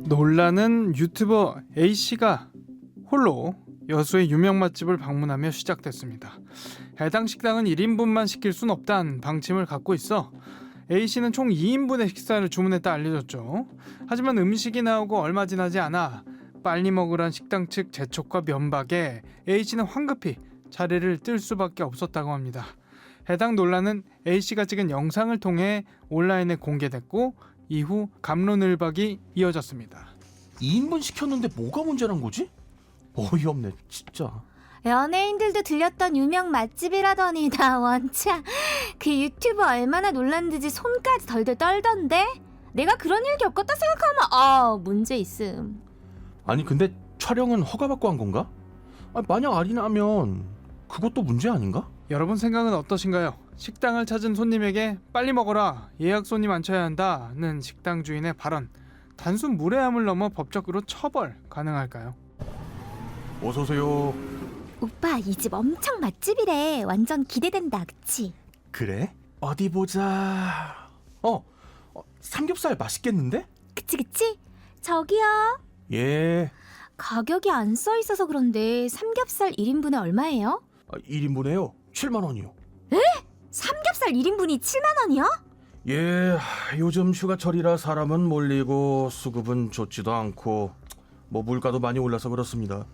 논란은 유튜버 A씨가 홀로 여수의 유명 맛집을 방문하며 시작됐습니다. 해당 식당은 1인분만 시킬 순 없다는 방침을 갖고 있어 A씨는 총 2인분의 식사를 주문했다 알려졌죠. 하지만 음식이 나오고 얼마 지나지 않아 빨리 먹으란 식당 측 재촉과 면박에 A씨는 황급히 자리를 뜰 수밖에 없었다고 합니다. 해당 논란은 A씨가 찍은 영상을 통해 온라인에 공개됐고 이후 갑론을박이 이어졌습니다. 2인분 시켰는데 뭐가 문제란 거지? 어이없네 진짜. 연예인들도 들렸던 유명 맛집이라더니 나 원차 그 유튜브 얼마나 놀란듯이 손까지 덜덜 떨던데? 내가 그런 일 겪었다 생각하면 문제 있음. 아니 근데 촬영은 허가받고 한 건가? 만약 아니라면 그것도 문제 아닌가? 여러분 생각은 어떠신가요? 식당을 찾은 손님에게 빨리 먹어라, 예약 손님 안 쳐야 한다는 식당 주인의 발언, 단순 무례함을 넘어 법적으로 처벌 가능할까요? 어서오세요. 오빠 이 집 엄청 맛집이래. 완전 기대된다 그치? 그래? 어디 보자. 삼겹살 맛있겠는데? 그치? 저기요. 예. 가격이 안 써있어서 그런데 삼겹살 1인분에 얼마예요? 1인분에요 7만 원이요. 삼겹살 1인분이 7만 원이요? 예, 요즘 휴가철이라 사람은 몰리고 수급은 좋지도 않고 뭐 물가도 많이 올라서 그렇습니다.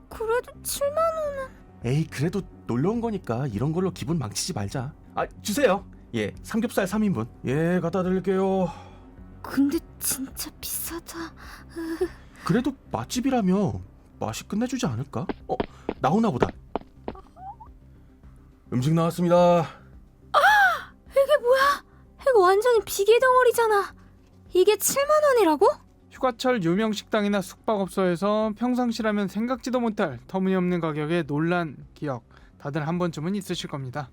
그래도 7만 원. 에이, 그래도 놀러 온 거니까 이런 걸로 기분 망치지 말자. 주세요. 예, 삼겹살 3인분. 예, 갖다 드릴게요. 근데 진짜 비싸다. 그래도 맛집이라며 맛이 끝내주지 않을까? 나오나 보다. 음식 나왔습니다. 이거 완전히 비계 덩어리잖아. 이게 7만 원이라고? 휴가철 유명 식당이나 숙박업소에서 평상시라면 생각지도 못할 터무니없는 가격의 논란 기억 다들 한 번쯤은 있으실 겁니다.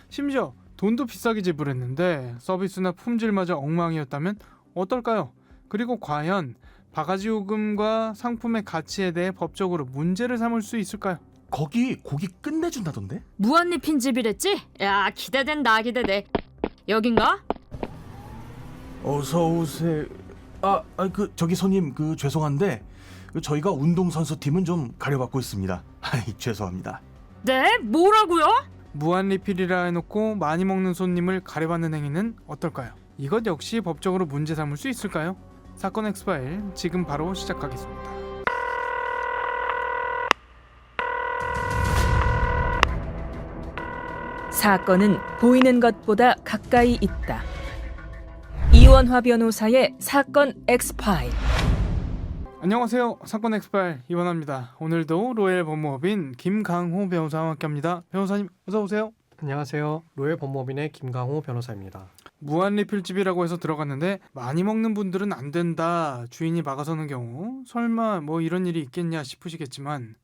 심지어 돈도 비싸게 지불했는데 서비스나 품질마저 엉망이었다면 어떨까요? 그리고 과연 바가지 요금과 상품의 가치에 대해 법적으로 문제를 삼을 수 있을까요? 거기 고기 끝내준다던데? 무한리필 집이랬지? 야 기대된다 기대돼. 여긴가? 어서 오세요. 저기 손님 죄송한데 저희가 운동선수 팀은 좀 가려받고 있습니다. 죄송합니다. 네? 뭐라고요? 무한 리필이라 해놓고 많이 먹는 손님을 가려받는 행위는 어떨까요? 이것 역시 법적으로 문제 삼을 수 있을까요? 사건 엑스파일 지금 바로 시작하겠습니다. 사건은 보이는 것보다 가까이 있다. 이원화 변호사의 사건 엑스파일. 안녕하세요. 사건 엑스파일 이원화입니다. 오늘도 로엘 법무법인 김강호 변호사와 함께합니다. 변호사님 어서 오세요. 안녕하세요. 로엘 법무법인의 김강호 변호사입니다. 무한 리필집이라고 해서 들어갔는데 많이 먹는 분들은 안 된다, 주인이 막아서는 경우 설마 뭐 이런 일이 있겠냐 싶으시겠지만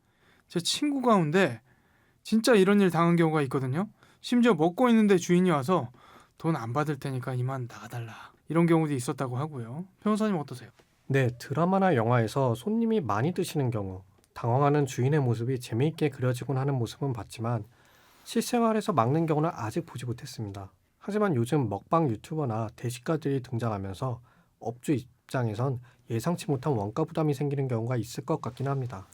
제 친구 가운데 진짜 이런 일 당한 경우가 있거든요. 심지어 먹고 있는데 주인이 와서 돈 안 받을 테니까 이만 나가달라, 이런 경우도 있었다고 하고요. 변호사님 어떠세요? 네, 드라마나 영화에서 손님이 많이 드시는 경우 당황하는 주인의 모습이 재미있게 그려지곤 하는 모습은 봤지만 실생활에서 막는 경우는 아직 보지 못했습니다. 하지만 요즘 먹방 유튜버나 대식가들이 등장하면서 업주 입장에선 예상치 못한 원가 부담이 생기는 경우가 있을 것 같긴 합니다.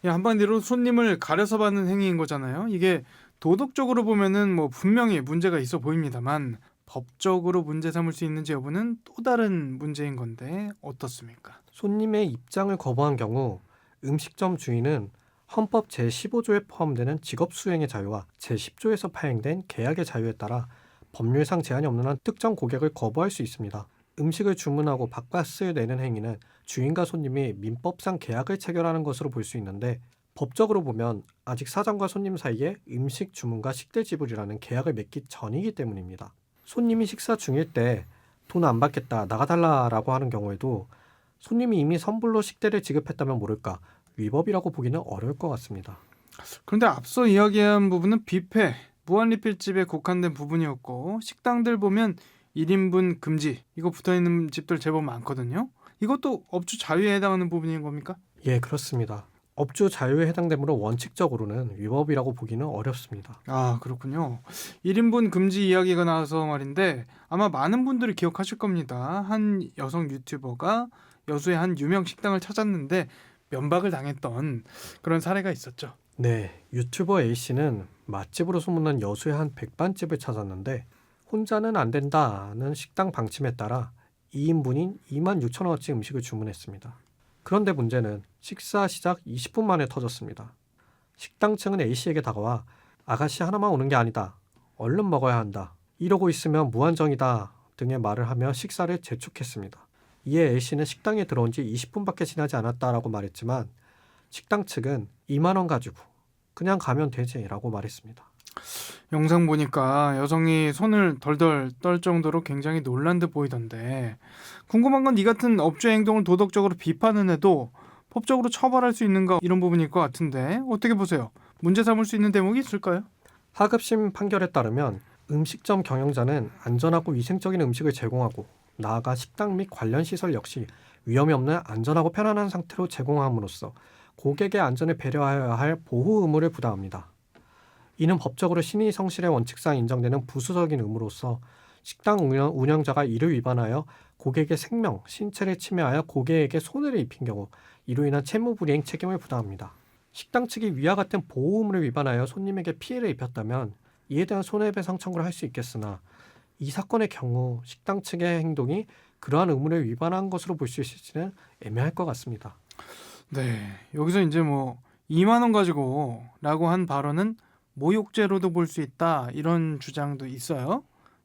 한마디로 손님을 가려서 받는 행위인 거잖아요. 이게 도덕적으로 보면은 뭐 분명히 문제가 있어 보입니다만 법적으로 문제 삼을 수 있는지 여부는 또 다른 문제인 건데 어떻습니까? 손님의 입장을 거부한 경우 음식점 주인은 헌법 제15조에 포함되는 직업수행의 자유와 제10조에서 파행된 계약의 자유에 따라 법률상 제한이 없는 한 특정 고객을 거부할 수 있습니다. 음식을 주문하고 밥값을 내는 행위는 주인과 손님이 민법상 계약을 체결하는 것으로 볼 수 있는데 법적으로 보면 아직 사장과 손님 사이에 음식 주문과 식대 지불이라는 계약을 맺기 전이기 때문입니다. 손님이 식사 중일 때 돈 안 받겠다, 나가달라라고 하는 경우에도 손님이 이미 선불로 식대를 지급했다면 모를까 위법이라고 보기는 어려울 것 같습니다. 그런데 앞서 이야기한 부분은 뷔페, 무한리필집에 국한된 부분이었고 식당들 보면 1인분 금지 이거 붙어있는 집들 제법 많거든요. 이것도 업주 자유에 해당하는 부분인 겁니까? 예, 그렇습니다. 업주 자유에 해당되므로 원칙적으로는 위법이라고 보기는 어렵습니다. 그렇군요. 1인분 금지 이야기가 나와서 말인데 아마 많은 분들이 기억하실 겁니다. 한 여성 유튜버가 여수의 한 유명 식당을 찾았는데 면박을 당했던 그런 사례가 있었죠. 네, 유튜버 A씨는 맛집으로 소문난 여수의 한 백반집을 찾았는데 혼자는 안 된다는 식당 방침에 따라 2인분인 26,000원어치 음식을 주문했습니다. 그런데 문제는 식사 시작 20분 만에 터졌습니다. 식당 측은 A씨에게 다가와 아가씨 하나만 오는 게 아니다. 얼른 먹어야 한다. 이러고 있으면 무한정이다 등의 말을 하며 식사를 재촉했습니다. 이에 A씨는 식당에 들어온 지 20분밖에 지나지 않았다라고 말했지만 식당 측은 2만 원 가지고 그냥 가면 되지라고 말했습니다. 영상 보니까 여성이 손을 덜덜 떨 정도로 굉장히 놀란 듯 보이던데 궁금한 건 이 같은 업주의 행동을 도덕적으로 비판은 해도 법적으로 처벌할 수 있는가 이런 부분일 것 같은데 어떻게 보세요? 문제 삼을 수 있는 대목이 있을까요? 하급심 판결에 따르면 음식점 경영자는 안전하고 위생적인 음식을 제공하고 나아가 식당 및 관련 시설 역시 위험이 없는 안전하고 편안한 상태로 제공함으로써 고객의 안전을 배려하여야 할 보호 의무를 부담합니다. 이는 법적으로 신의 성실의 원칙상 인정되는 부수적인 의무로서 식당 운영자가 이를 위반하여 고객의 생명, 신체를 침해하여 고객에게 손해를 입힌 경우 이로 인한 채무불이행 책임을 부담합니다. 식당 측이 위와 같은 보호 의무를 위반하여 손님에게 피해를 입혔다면 이에 대한 손해배상 청구를 할 수 있겠으나 이 사건의 경우 식당 측의 행동이 그러한 의무를 위반한 것으로 볼 수 있을지는 애매할 것 같습니다. 네, 여기서 이제 뭐 2만 원 가지고라고 한 발언은 모욕죄로도 볼 수 있다 이런 주장도 있어요.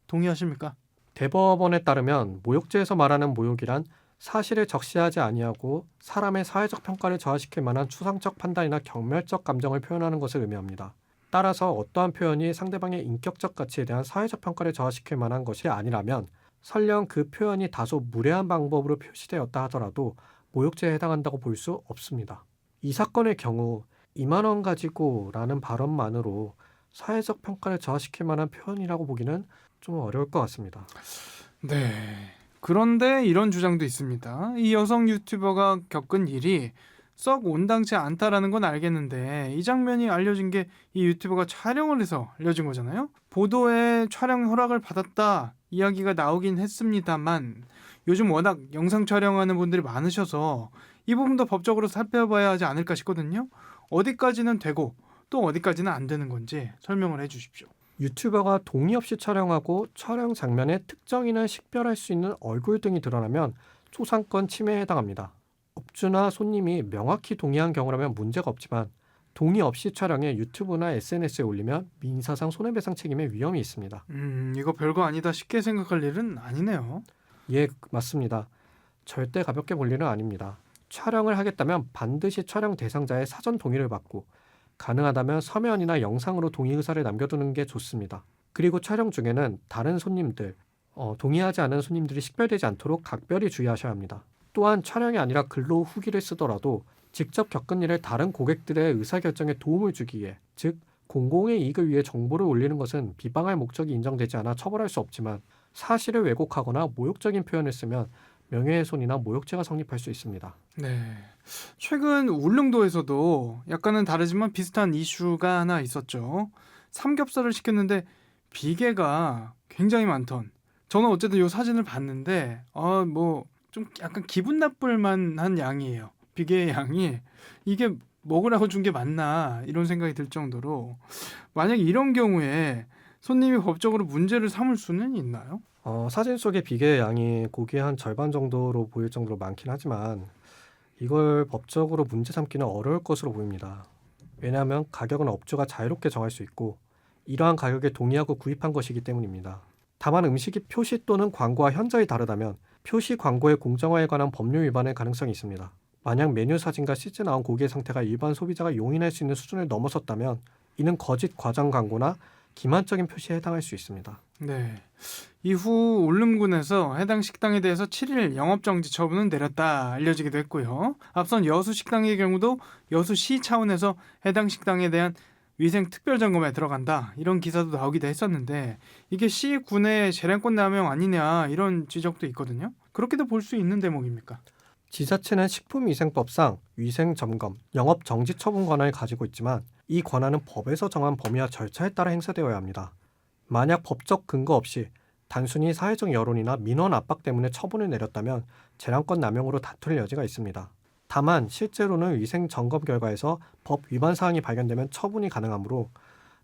동의하십니까? 대법원에 따르면 모욕죄에서 말하는 모욕이란 사실을 적시하지 아니하고 사람의 사회적 평가를 저하시킬 만한 추상적 판단이나 경멸적 감정을 표현하는 것을 의미합니다. 따라서 어떠한 표현이 상대방의 인격적 가치에 대한 사회적 평가를 저하시킬 만한 것이 아니라면 설령 그 표현이 다소 무례한 방법으로 표시되었다 하더라도 모욕죄에 해당한다고 볼 수 없습니다. 이 사건의 경우 2만 원 가지고라는 발언만으로 사회적 평가를 저하시킬 만한 표현이라고 보기는 좀 어려울 것 같습니다. 네. 그런데 이런 주장도 있습니다. 이 여성 유튜버가 겪은 일이 썩 온당치 않다라는 건 알겠는데 이 장면이 알려진 게 이 유튜버가 촬영을 해서 알려진 거잖아요. 보도에 촬영 허락을 받았다 이야기가 나오긴 했습니다만 요즘 워낙 영상 촬영하는 분들이 많으셔서 이 부분도 법적으로 살펴봐야 하지 않을까 싶거든요. 어디까지는 되고 또 어디까지는 안 되는 건지 설명을 해주십시오. 유튜버가 동의 없이 촬영하고 촬영 장면에 특정인을 식별할 수 있는 얼굴 등이 드러나면 초상권 침해에 해당합니다. 업주나 손님이 명확히 동의한 경우라면 문제가 없지만 동의 없이 촬영해 유튜브나 SNS에 올리면 민사상 손해배상 책임의 위험이 있습니다. 이거 별거 아니다 쉽게 생각할 일은 아니네요. 예, 맞습니다. 절대 가볍게 볼 일은 아닙니다. 촬영을 하겠다면 반드시 촬영 대상자의 사전 동의를 받고 가능하다면 서면이나 영상으로 동의 의사를 남겨두는 게 좋습니다. 그리고 촬영 중에는 다른 손님들, 동의하지 않은 손님들이 식별되지 않도록 각별히 주의하셔야 합니다. 또한 촬영이 아니라 글로 후기를 쓰더라도 직접 겪은 일을 다른 고객들의 의사결정에 도움을 주기 위해, 즉 공공의 이익을 위해 정보를 올리는 것은 비방할 목적이 인정되지 않아 처벌할 수 없지만 사실을 왜곡하거나 모욕적인 표현을 쓰면 명예훼손이나 모욕죄가 성립할 수 있습니다. 네. 최근 울릉도에서도 약간은 다르지만 비슷한 이슈가 하나 있었죠. 삼겹살을 시켰는데 비계가 굉장히 많던. 저는 어쨌든 이 사진을 봤는데 뭐 좀 약간 기분 나쁠 만한 양이에요. 비계의 양이 이게 먹으라고 준 게 맞나 이런 생각이 들 정도로 만약 이런 경우에 손님이 법적으로 문제를 삼을 수는 있나요? 사진 속의 비계의 양이 고기의 한 절반 정도로 보일 정도로 많긴 하지만 이걸 법적으로 문제 삼기는 어려울 것으로 보입니다. 왜냐하면 가격은 업주가 자유롭게 정할 수 있고 이러한 가격에 동의하고 구입한 것이기 때문입니다. 다만 음식이 표시 또는 광고와 현저히 다르다면 표시 광고의 공정화에 관한 법률 위반의 가능성이 있습니다. 만약 메뉴 사진과 시즈 나온 고기의 상태가 일반 소비자가 용인할 수 있는 수준을 넘어섰다면 이는 거짓 과장 광고나 기만적인 표시에 해당할 수 있습니다. 네. 이후 울릉군에서 해당 식당에 대해서 7일 영업정지 처분은 내렸다 알려지기도 했고요. 앞선 여수 식당의 경우도 여수시 차원에서 해당 식당에 대한 위생 특별점검에 들어간다 이런 기사도 나오기도 했었는데 이게 시 군의 재량권 남용 아니냐 이런 지적도 있거든요. 그렇게도 볼 수 있는 대목입니까? 지자체는 식품위생법상 위생점검, 영업정지 처분 권한을 가지고 있지만 이 권한은 법에서 정한 범위와 절차에 따라 행사되어야 합니다. 만약 법적 근거 없이 단순히 사회적 여론이나 민원 압박 때문에 처분을 내렸다면 재량권 남용으로 다툴 여지가 있습니다. 다만 실제로는 위생 점검 결과에서 법 위반 사항이 발견되면 처분이 가능하므로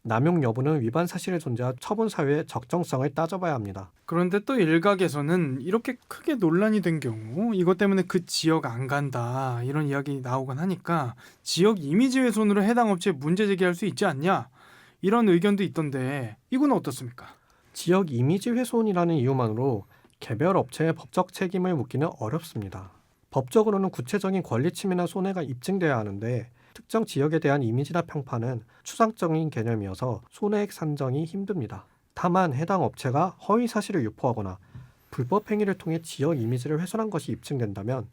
남용 여부는 위반 사실에 존재한 처분 사유의 적정성을 따져봐야 합니다. 그런데 또 일각에서는 이렇게 크게 논란이 된 경우 이것 때문에 그 지역 안 간다 이런 이야기 나오곤 하니까 지역 이미지 훼손으로 해당 업체에 문제 제기할 수 있지 않냐 이런 의견도 있던데 이건 어떻습니까? 지역 이미지 훼손이라는 이유만으로 개별 업체의 법적 책임을 묻기는 어렵습니다. 법적으로는 구체적인 권리 침해나 손해가 입증돼야 하는데 특정 지역에 대한 이미지나 평판은 추상적인 개념이어서 손해액 산정이 힘듭니다. 다만 해당 업체가 허위 사실을 유포하거나 불법 행위를 통해 지역 이미지를 훼손한 것이 입증된다면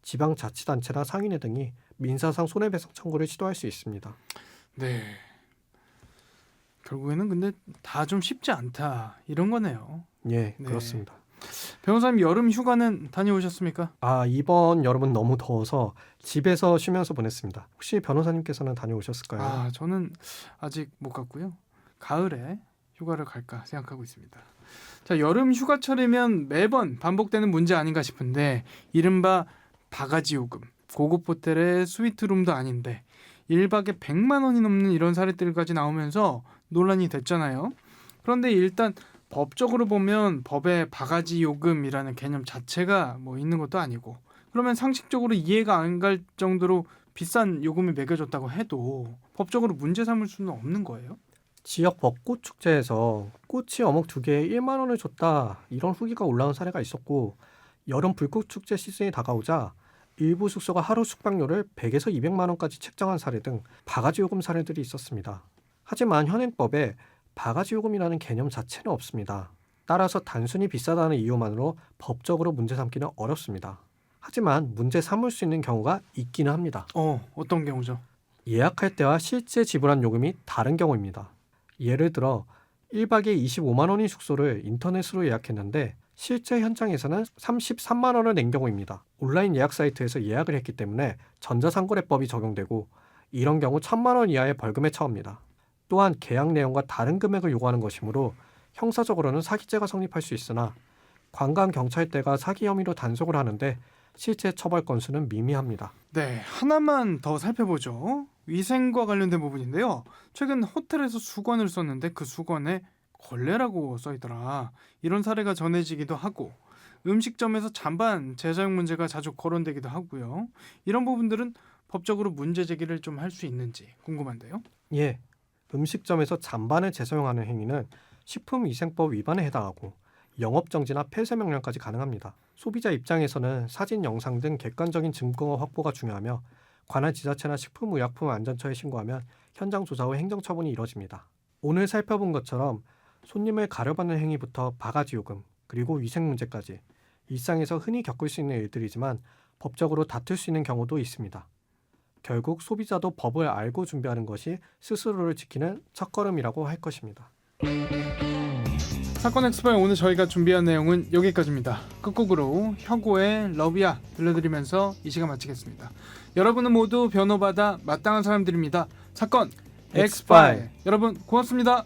지방자치단체나 상인회 등이 민사상 손해배상 청구를 시도할 수 있습니다. 네. 결국에는 근데 다 좀 쉽지 않다 이런 거네요. 예, 네. 그렇습니다. 변호사님 여름 휴가는 다녀오셨습니까? 이번 여름은 너무 더워서 집에서 쉬면서 보냈습니다. 혹시 변호사님께서는 다녀오셨을까요? 저는 아직 못 갔고요. 가을에 휴가를 갈까 생각하고 있습니다. 자, 여름 휴가철이면 매번 반복되는 문제 아닌가 싶은데 이른바 바가지 요금, 고급 호텔의 스위트룸도 아닌데 1박에 100만 원이 넘는 이런 사례들까지 나오면서 논란이 됐잖아요. 그런데 일단 법적으로 보면 법에 바가지 요금이라는 개념 자체가 뭐 있는 것도 아니고 그러면 상식적으로 이해가 안 갈 정도로 비싼 요금이 매겨졌다고 해도 법적으로 문제 삼을 수는 없는 거예요? 지역 벚꽃 축제에서 꽃이 어묵 2개에 1만 원을 줬다 이런 후기가 올라온 사례가 있었고 여름 불꽃 축제 시즌이 다가오자 일부 숙소가 하루 숙박료를 100에서 200만 원까지 책정한 사례 등 바가지 요금 사례들이 있었습니다. 하지만 현행법에 바가지 요금이라는 개념 자체는 없습니다. 따라서 단순히 비싸다는 이유만으로 법적으로 문제 삼기는 어렵습니다. 하지만 문제 삼을 수 있는 경우가 있기는 합니다. 어떤 경우죠? 예약할 때와 실제 지불한 요금이 다른 경우입니다. 예를 들어 1박에 25만 원인 숙소를 인터넷으로 예약했는데 실제 현장에서는 33만 원을 낸 경우입니다. 온라인 예약 사이트에서 예약을 했기 때문에 전자상거래법이 적용되고 이런 경우 1,000만 원 이하의 벌금에 처합니다. 또한 계약 내용과 다른 금액을 요구하는 것이므로 형사적으로는 사기죄가 성립할 수 있으나 관광경찰대가 사기 혐의로 단속을 하는데 실제 처벌 건수는 미미합니다. 네, 하나만 더 살펴보죠. 위생과 관련된 부분인데요. 최근 호텔에서 수건을 썼는데 그 수건에 걸레라고 써있더라. 이런 사례가 전해지기도 하고 음식점에서 잔반 재사용 문제가 자주 거론되기도 하고요. 이런 부분들은 법적으로 문제 제기를 좀 할 수 있는지 궁금한데요. 예, 음식점에서 잔반을 재사용하는 행위는 식품위생법 위반에 해당하고 영업정지나 폐쇄명령까지 가능합니다. 소비자 입장에서는 사진, 영상 등 객관적인 증거 확보가 중요하며 관할 지자체나 식품의약품안전처에 신고하면 현장 조사 후 행정처분이 이뤄집니다. 오늘 살펴본 것처럼 손님을 가려받는 행위부터 바가지 요금, 그리고 위생 문제까지 일상에서 흔히 겪을 수 있는 일들이지만 법적으로 다툴 수 있는 경우도 있습니다. 결국 소비자도 법을 알고 준비하는 것이 스스로를 지키는 첫걸음이라고 할 것입니다. 사건 엑스파일 오늘 저희가 준비한 내용은 여기까지입니다. 끝곡으로 혁오의 러브야 들려드리면서 이 시간 마치겠습니다. 여러분은 모두 변호받아 마땅한 사람들입니다. 사건 엑스파일 여러분 고맙습니다.